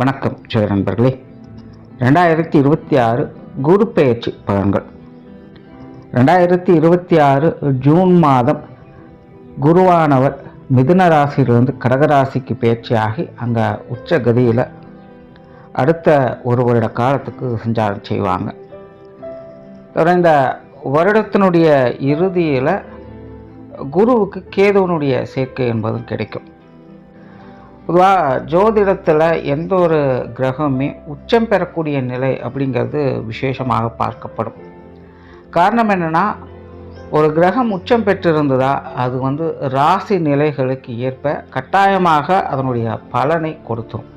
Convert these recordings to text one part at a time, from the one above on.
வணக்கம் ஜோதி நண்பர்களே. 2026 குரு பெயர்ச்சி பலன்கள். 2026 ஜூன் மாதம் குருவானவர் மிதுன ராசியிலிருந்து கடகராசிக்கு பெயர்ச்சியாகி அங்கே உச்ச கதியில் அடுத்த ஒரு வருட காலத்துக்கு சஞ்சாரம் செய்வாங்க. இந்த வருடத்தினுடைய இறுதியில் குருவுக்கு கேதுவனுடைய சேர்க்கை என்பதும் கிடைக்கும். பொதுவாக ஜோதிடத்தில் எந்த ஒரு கிரகமே உச்சம் பெறக்கூடிய நிலை அப்படிங்கிறது விசேஷமாக பார்க்கப்படும். காரணம் என்னென்னா, ஒரு கிரகம் உச்சம் பெற்றிருந்ததா அது ராசி நிலைகளுக்கு ஏற்ப கட்டாயமாக அதனுடைய பலனை கொடுத்துரும்.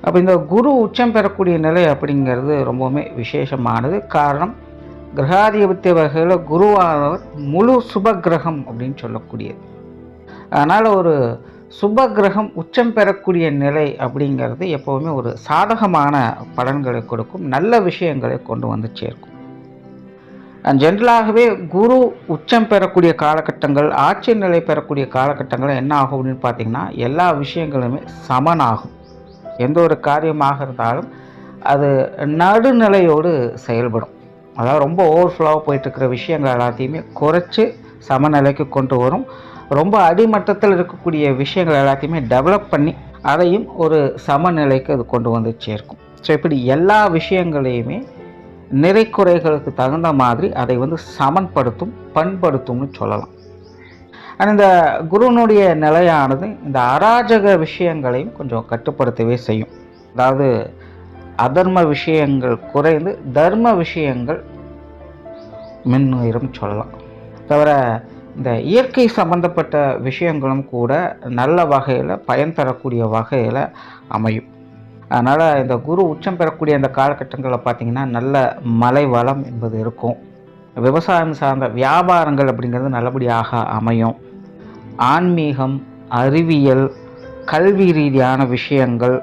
அப்போ இந்த குரு உச்சம் பெறக்கூடிய நிலை அப்படிங்கிறது ரொம்பவுமே விசேஷமானது. காரணம், கிரகாதிபத்திய வகையில் குருவானவர் முழு சுப கிரகம் அப்படின்னு சொல்லக்கூடியது. அதனால் ஒரு சுப கிரகம் உச்சம் பெறக்கூடிய நிலை அப்படிங்கிறது எப்போவுமே ஒரு சாதகமான பலன்களை கொடுக்கும், நல்ல விஷயங்களை கொண்டு வந்து சேர்க்கும். ஜென்ரலாகவே குரு உச்சம் பெறக்கூடிய காலகட்டங்கள், ஆட்சி நிலை பெறக்கூடிய காலகட்டங்கள் என்ன ஆகும் அப்படின்னு பார்த்திங்கன்னா, எல்லா விஷயங்களுமே சமனாகும். எந்த ஒரு காரியமாக இருந்தாலும் அது நடுநிலையோடு செயல்படும். அதாவது ரொம்ப ஓவர்ஃப்ளோவாக போயிட்டுருக்கிற விஷயங்கள் எல்லாத்தையுமே குறைச்சி சமநிலைக்கு கொண்டு வரும். ரொம்ப அடிமட்டத்தில் இருக்கக்கூடிய விஷயங்கள் எல்லாத்தையுமே டெவலப் பண்ணி அதையும் ஒரு சமநிலைக்கு அது கொண்டு வந்து சேர்க்கும். ஸோ இப்படி எல்லா விஷயங்களையுமே நிறை குறைகளுக்கு தகுந்த மாதிரி அதை சமன்படுத்தும், பண்படுத்தும்னு சொல்லலாம். ஆனால் இந்த குருனுடைய நிலையானது இந்த அராஜக விஷயங்களையும் கொஞ்சம் கட்டுப்படுத்தவே செய்யும். அதாவது அதர்ம விஷயங்கள் குறைந்து தர்ம விஷயங்கள் மின்னுயிரும் சொல்லலாம். தவிர இந்த இயற்கை சம்பந்தப்பட்ட விஷயங்களும் கூட நல்ல வகையில் பயன் தரக்கூடிய வகையில் அமையும். அதனால் இந்த குரு உச்சம் பெறக்கூடிய அந்த காலகட்டங்களில் பார்த்திங்கன்னா நல்ல மழை வளம் என்பது இருக்கும். விவசாயம் சார்ந்த வியாபாரங்கள் அப்படிங்கிறது நல்லபடியாக அமையும். ஆன்மீகம், அறிவியல், கல்வி ரீதியான விஷயங்கள்,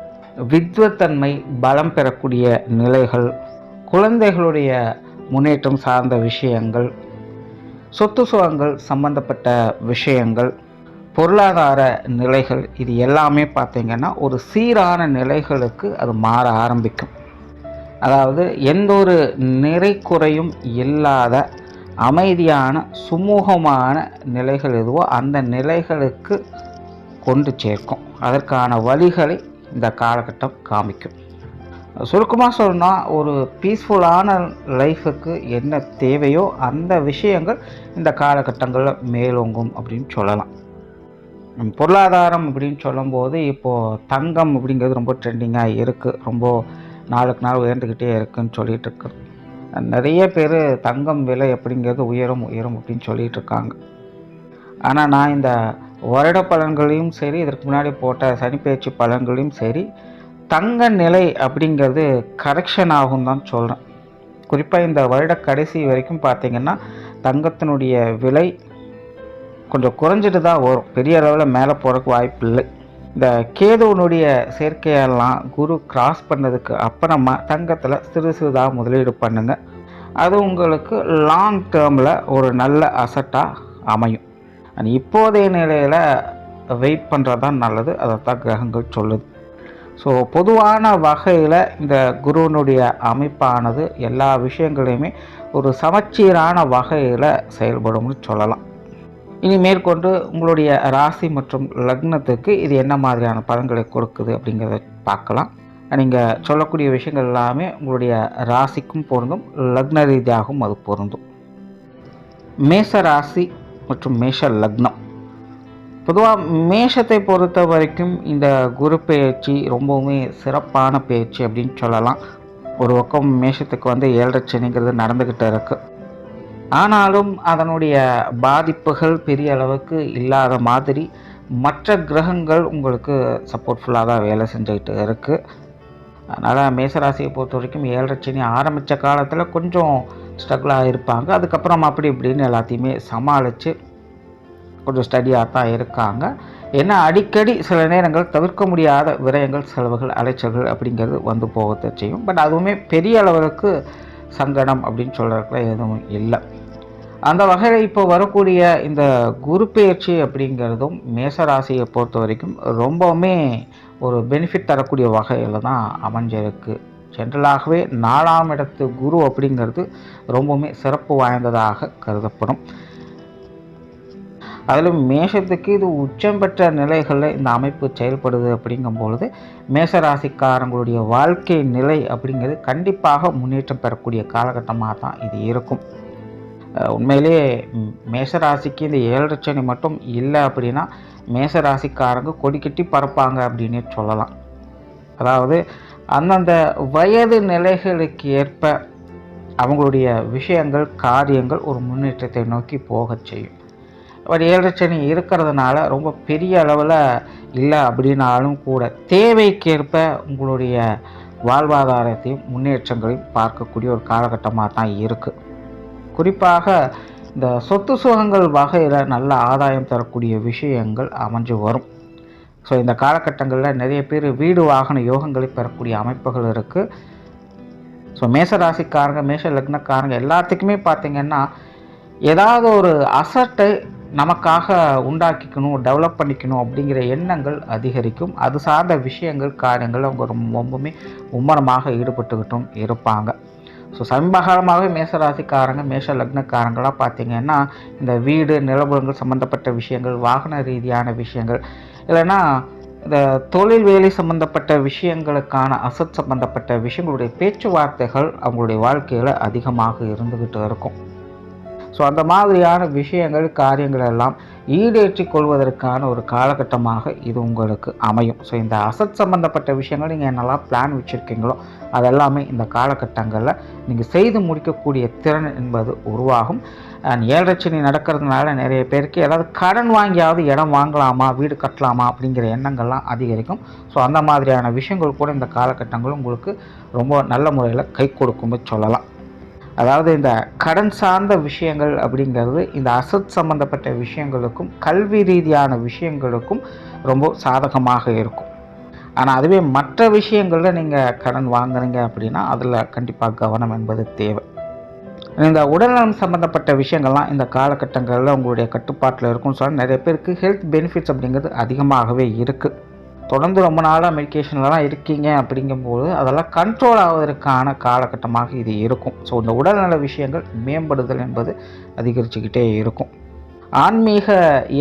வித்வத்தன்மை பலம் பெறக்கூடிய நிலைகள், குழந்தைகளுடைய முன்னேற்றம் சார்ந்த விஷயங்கள், சொத்து சுகங்கள் சம்பந்தப்பட்ட விஷயங்கள், பொருளாதார நிலைகள், இது எல்லாமே பார்த்திங்கன்னா ஒரு சீரான நிலைகளுக்கு அது மாற ஆரம்பிக்கும். அதாவது எந்த ஒரு நிறை குறையும் இல்லாத அமைதியான சுமூகமான நிலைகள் எதுவோ அந்த நிலைகளுக்கு கொண்டு சேர்க்கும். அதற்கான வழிகளை இந்த காலகட்டம் காமிக்கும். சுருக்கமாக சொல்லணும்னா, ஒரு பீஸ்ஃபுல்லான லைஃபுக்கு என்ன தேவையோ அந்த விஷயங்கள் இந்த காலகட்டங்களில் மேலோங்கும் அப்படின்னு சொல்லலாம். பொருளாதாரம் அப்படின்னு சொல்லும்போது இப்போது தங்கம் அப்படிங்கிறது ரொம்ப ட்ரெண்டிங்காக இருக்குது. ரொம்ப நாளுக்கு நாள் உயர்ந்துக்கிட்டே இருக்குதுன்னு சொல்லிகிட்டு இருக்கு. நிறைய பேர் தங்கம் விலை அப்படிங்கிறது உயரும் உயரும் அப்படின்னு சொல்லிகிட்டு இருக்காங்க. ஆனால் நான் இந்த வருட பலன்களையும் சரி, இதற்கு முன்னாடி போட்ட சனிப்பெயர்ச்சி பலன்களையும் சரி, தங்க நிலை அப்படிங்கிறது கரெக்ஷன் ஆகும் தான் சொல்கிறேன். குறிப்பாக இந்த வருட கடைசி வரைக்கும் பார்த்திங்கன்னா தங்கத்தினுடைய விலை கொஞ்சம் குறைஞ்சிட்டு தான் வரும். பெரிய அளவில் மேலே போகிறதுக்கு வாய்ப்பு இல்லை. இந்த கேதுவனுடைய சேர்க்கையெல்லாம் குரு கிராஸ் பண்ணதுக்கு அப்புறமா தங்கத்தில் சிறு சிறிதாக முதலீடு பண்ணுங்கள். அது உங்களுக்கு லாங் டேர்மில் ஒரு நல்ல அசட்டாக அமையும். இப்போதைய நிலையில் வெயிட் பண்ணுறது தான் நல்லது. அதைத்தான் கிரகங்கள் சொல்லுது. ஸோ பொதுவான வகையில் இந்த குருவனுடைய அமைப்பானது எல்லா விஷயங்களையுமே ஒரு சமச்சீரான வகையில் செயல்படும்னு சொல்லலாம். இனி மேற்கொண்டு உங்களுடைய ராசி மற்றும் லக்னத்துக்கு இது என்ன மாதிரியான பலன்களை கொடுக்குது அப்படிங்கிறத பார்க்கலாம். நீங்கள் சொல்லக்கூடிய விஷயங்கள் எல்லாமே உங்களுடைய ராசிக்கும் பொருந்தும், லக்ன ரீதியாகவும் அது பொருந்தும். மேஷ ராசி மற்றும் மேஷ லக்னம். பொதுவாக மேஷத்தை பொறுத்த வரைக்கும் இந்த குரு பெயர்ச்சி ரொம்பவுமே சிறப்பான பெயர்ச்சி அப்படின்னு சொல்லலாம். ஒரு பக்கம் மேஷத்துக்கு 7.5 சனிங்கிறது நடந்துக்கிட்டு இருக்கு. ஆனாலும் அதனுடைய பாதிப்புகள் பெரிய அளவுக்கு இல்லாத மாதிரி மற்ற கிரகங்கள் உங்களுக்கு சப்போர்ட்ஃபுல்லாக தான் வேலை செஞ்சுக்கிட்டு இருக்குது. அதனால் மேஷராசியை பொறுத்த வரைக்கும் 7.5 சனி ஆரம்பித்த காலத்தில் கொஞ்சம் ஸ்ட்ரகிளாக இருப்பாங்க. அதுக்கப்புறம் அப்படி இப்படின்னு எல்லாத்தையுமே சமாளித்து கொஞ்சம் ஸ்டடியாக தான் இருக்காங்க. ஏன்னா அடிக்கடி சில நேரங்கள் தவிர்க்க முடியாத விரயங்கள், செலவுகள், அலைச்சல்கள் அப்படிங்கிறது போகத்தை செய்யும். பட் அதுவுமே பெரிய அளவுக்கு சங்கடம் அப்படின்னு சொல்கிறதுக்குலாம் எதுவும் இல்லை. அந்த வகையில் இப்போ வரக்கூடிய இந்த குரு பெயர்ச்சி அப்படிங்கிறதும் மேசராசியை பொறுத்த வரைக்கும் ரொம்பவுமே ஒரு பெனிஃபிட் தரக்கூடிய வகையில் தான் அமைஞ்சிருக்கு. ஜென்ரலாகவே 4ஆம் இடத்து குரு அப்படிங்கிறது ரொம்பவுமே சிறப்பு வாய்ந்ததாக கருதப்படும். அதிலும் மேஷத்துக்கு இது உச்சம் பெற்ற நிலைகளில் இந்த அமைப்பு செயல்படுது அப்படிங்கும்பொழுது மேஷராசிக்காரங்களுடைய வாழ்க்கை நிலை அப்படிங்கிறது கண்டிப்பாக முன்னேற்றம் பெறக்கூடிய காலகட்டமாக தான் இது இருக்கும். உண்மையிலே மேஷராசிக்கு இந்த 7 சனி மட்டும் இல்லை அப்படின்னா மேஷராசிக்காரங்க கொடி கட்டி பறப்பாங்க அப்படின்னே சொல்லலாம். அதாவது அந்தந்த வயது நிலைகளுக்கு ஏற்ப அவங்களுடைய விஷயங்கள் காரியங்கள் ஒரு முன்னேற்றத்தை நோக்கி போக செய்யும். ஒரு 7 சனி இருக்கிறதுனால ரொம்ப பெரிய அளவில் இல்லை அப்படின்னாலும் கூட தேவைக்கேற்ப உங்களுடைய வாழ்வாதாரத்தையும் முன்னேற்றங்களையும் பார்க்கக்கூடிய ஒரு காலகட்டமாக தான் இருக்குது. குறிப்பாக இந்த சொத்து சுகங்கள் வகையில் நல்ல ஆதாயம் தரக்கூடிய விஷயங்கள் அமைஞ்சு வரும். ஸோ இந்த காலகட்டங்களில் நிறைய பேர் வீடு வாகன யோகங்களை பெறக்கூடிய அமைப்புகள் இருக்குது. ஸோ மேஷராசிக்காரங்க மேஷ லக்னக்காரங்க எல்லாத்துக்குமே பார்த்திங்கன்னா ஏதாவது ஒரு அசட்டை நமக்காக உண்டாக்கிக்கணும், டெவலப் பண்ணிக்கணும் அப்படிங்கிற எண்ணங்கள் அதிகரிக்கும். அது சார்ந்த விஷயங்கள் காரியங்கள் அவங்க ரொம்பவுமே மும்மரமாக ஈடுபட்டுக்கிட்டும் இருப்பாங்க. ஸோ சமீபகாலமாகவே மேஷராசிக்காரங்க மேஷ லக்னக்காரங்களாக பார்த்திங்கன்னா இந்த வீடு நிலபுலங்கள் சம்மந்தப்பட்ட விஷயங்கள், வாகன ரீதியான விஷயங்கள், இல்லைன்னா இந்த தொழில் வேலை சம்மந்தப்பட்ட விஷயங்களுக்கான அசட் சம்மந்தப்பட்ட விஷயங்களுடைய பேச்சுவார்த்தைகள் அவங்களுடைய வாழ்க்கையில் அதிகமாக இருந்துக்கிட்டு இருக்கும். ஸோ அந்த மாதிரியான விஷயங்கள் காரியங்கள் எல்லாம் ஈடேற்றி கொள்வதற்கான ஒரு காலகட்டமாக இது உங்களுக்கு அமையும். ஸோ இந்த அசட் சம்மந்தப்பட்ட விஷயங்கள் நீங்கள் என்னெல்லாம் பிளான் வச்சுருக்கீங்களோ அதெல்லாமே இந்த காலகட்டங்களில் நீங்கள் செய்து முடிக்கக்கூடிய திறன் என்பது உருவாகும். அண்ட் 7 சனி நடக்கிறதுனால நிறைய பேருக்கு ஏதாவது கடன் வாங்கியாவது இடம் வாங்கலாமா, வீடு கட்டலாமா அப்படிங்கிற எண்ணங்கள்லாம் அதிகரிக்கும். ஸோ அந்த மாதிரியான விஷயங்கள் கூட இந்த காலகட்டங்கள் உங்களுக்கு ரொம்ப நல்ல முறையில் கை கொடுக்கும்னு சொல்லலாம். அதாவது இந்த கடன் சார்ந்த விஷயங்கள் அப்படிங்கிறது இந்த அசட் சம்மந்தப்பட்ட விஷயங்களுக்கும் கல்வி ரீதியான விஷயங்களுக்கும் ரொம்ப சாதகமாக இருக்கும். ஆனால் அதுவே மற்ற விஷயங்களில் நீங்கள் கடன் வாங்குறீங்க அப்படின்னா அதில் கண்டிப்பாக கவனம் என்பது தேவை. இந்த உடல்நலம் சம்மந்தப்பட்ட விஷயங்கள்லாம் இந்த காலகட்டங்களில் உங்களுடைய கட்டுப்பாட்டில் இருக்கும்னு சொன்னால் நிறைய பேருக்கு ஹெல்த் பெனிஃபிட்ஸ் அப்படிங்கிறது அதிகமாகவே இருக்குது. தொடர்ந்து ரொம்ப நாளாக மெடிக்கேஷன்லாம் இருக்கீங்க அப்படிங்கும்போது அதெல்லாம் கண்ட்ரோல் ஆவதற்கான காலகட்டமாக இது இருக்கும். ஸோ இந்த உடல்நல விஷயங்கள் மேம்படுதல் என்பது அதிகரிச்சுக்கிட்டே இருக்கும். ஆன்மீக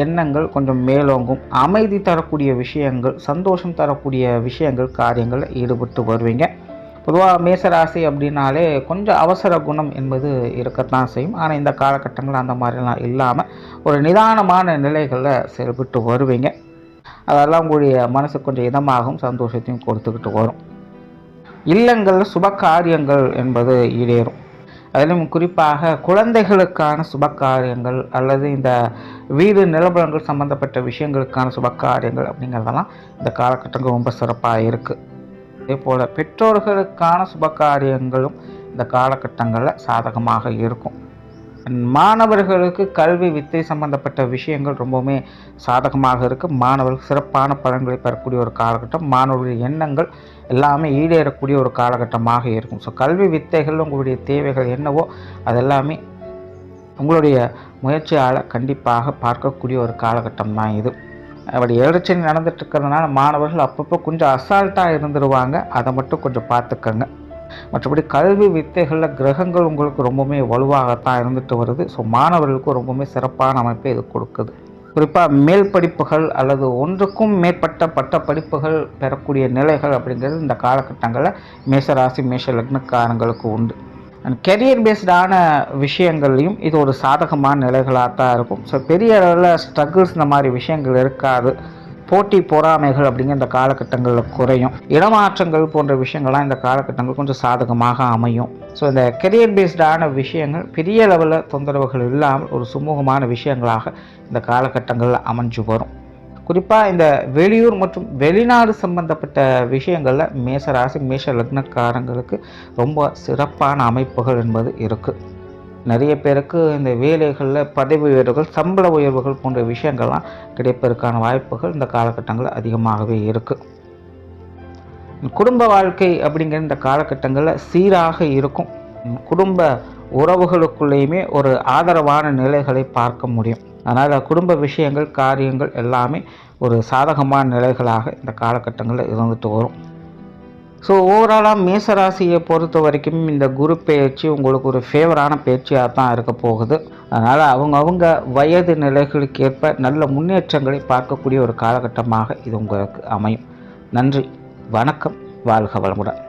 எண்ணங்கள் கொஞ்சம் மேலோங்கும். அமைதி தரக்கூடிய விஷயங்கள், சந்தோஷம் தரக்கூடிய விஷயங்கள் காரியங்களில் ஈடுபட்டு வருவீங்க. பொதுவாக மேசராசி அப்படின்னாலே கொஞ்சம் அவசர குணம் என்பது இருக்கத்தான் செய்யும். ஆனால் இந்த காலகட்டங்கள் அந்த மாதிரிலாம் இல்லாமல் ஒரு நிதானமான நிலைகளில் செயல்பட்டு வருவீங்க. அதெல்லாம் உங்களுடைய மனசுக்கு கொஞ்சம் இதமாகவும் சந்தோஷத்தையும் கொடுத்துக்கிட்டு வரும். இல்லங்களில் சுப காரியங்கள் என்பது ஈடேறும். அதிலும் குறிப்பாக குழந்தைகளுக்கான சுப காரியங்கள் அல்லது இந்த வீடு நிலபலங்கள் சம்பந்தப்பட்ட விஷயங்களுக்கான சுப காரியங்கள் அப்படிங்கிறதெல்லாம் இந்த காலகட்டங்கள் ரொம்ப சிறப்பாக இருக்குது. அதே போல் பெற்றோர்களுக்கான சுப காரியங்களும் இந்த காலகட்டங்களில் சாதகமாக இருக்கும். மாணவர்களுக்கு கல்வி வித்தை சம்பந்தப்பட்ட விஷயங்கள் ரொம்பவுமே சாதகமாக இருக்குது. மாணவர்கள் சிறப்பான பலன்களை பெறக்கூடிய ஒரு காலகட்டம். மாணவர்களுடைய எண்ணங்கள் எல்லாமே ஈடேறக்கூடிய ஒரு காலகட்டமாக இருக்கும். ஸோ கல்வி வித்தைகள் உங்களுடைய தேவைகள் என்னவோ அதெல்லாமே உங்களுடைய முயற்சியால் கண்டிப்பாக பார்க்கக்கூடிய ஒரு காலகட்டம் தான் இது. அப்படி 7 சனி நடந்துட்டு இருக்கிறதுனால மாணவர்கள் அப்பப்போ கொஞ்சம் அசால்ட்டாக இருந்துருவாங்க. அதை மட்டும் கொஞ்சம் பார்த்துக்கங்க. மற்றபடி கல்வி வித்தைகளில் கிரகங்கள் உங்களுக்கு ரொம்பவுமே வலுவாகத்தான் இருந்துட்டு வருது. ஸோ மாணவர்களுக்கு ரொம்பவுமே சிறப்பான அமைப்பை இது கொடுக்குது. குறிப்பாக மேல் படிப்புகள் அல்லது ஒன்றுக்கும் மேற்பட்ட பட்ட படிப்புகள் பெறக்கூடிய நிலைகள் அப்படிங்கிறது இந்த காலகட்டங்களில் மேஷராசி மேஷ லக்னக்காரங்களுக்கு உண்டு. அண்ட் கெரியர் பேஸ்டான விஷயங்கள்லையும் இது ஒரு சாதகமான நிலைகளாக தான் இருக்கும். ஸோ பெரிய அளவில் ஸ்ட்ரகிள்ஸ் இந்த மாதிரி விஷயங்கள் இருக்காது. போட்டி பொறாமைகள் அப்படிங்கிற இந்த காலகட்டங்களில் குறையும். இடமாற்றங்கள் போன்ற விஷயங்கள்லாம் இந்த காலகட்டங்கள் கொஞ்சம் சாதகமாக அமையும். ஸோ இந்த கெரியர் பேஸ்டான விஷயங்கள் பெரிய லெவலில் தொந்தரவுகள் இல்லாமல் ஒரு சுமூகமான விஷயங்களாக இந்த காலகட்டங்களில் அமைஞ்சு வரும். குறிப்பாக இந்த வெளியூர் மற்றும் வெளிநாடு சம்பந்தப்பட்ட விஷயங்களில் மேஷராசி மேஷ லக்னக்காரங்களுக்கு ரொம்ப சிறப்பான அமைப்புகள் என்பது இருக்குது. நிறைய பேருக்கு இந்த வேலைகளில் பதவி உயர்வுகள், சம்பள உயர்வுகள் போன்ற விஷயங்கள்லாம் கிடைப்பதற்கான வாய்ப்புகள் இந்த காலகட்டங்களில் அதிகமாகவே இருக்குது. குடும்ப வாழ்க்கை அப்படிங்கிற இந்த காலகட்டங்களில் சீராக இருக்கும். குடும்ப உறவுகளுக்குள்ளேயுமே ஒரு ஆதரவான நிலைகளை பார்க்க முடியும். அதனால் குடும்ப விஷயங்கள், காரியங்கள் எல்லாமே ஒரு சாதகமான நிலைகளாக இந்த காலகட்டங்களில் இருந்துட்டு வரும். ஸோ ஓவராலாக மேசராசியை பொறுத்த வரைக்கும் இந்த குரு பெயர்ச்சி உங்களுக்கு ஒரு ஃபேவரான பெயர்ச்சியாக தான் இருக்க போகுது. அதனால் அவங்க வயது நிலைகளுக்கு ஏற்ப நல்ல முன்னேற்றங்களை பார்க்கக்கூடிய ஒரு காலகட்டமாக இது உங்களுக்கு அமையும். நன்றி, வணக்கம், வாழ்க வளமுடன்.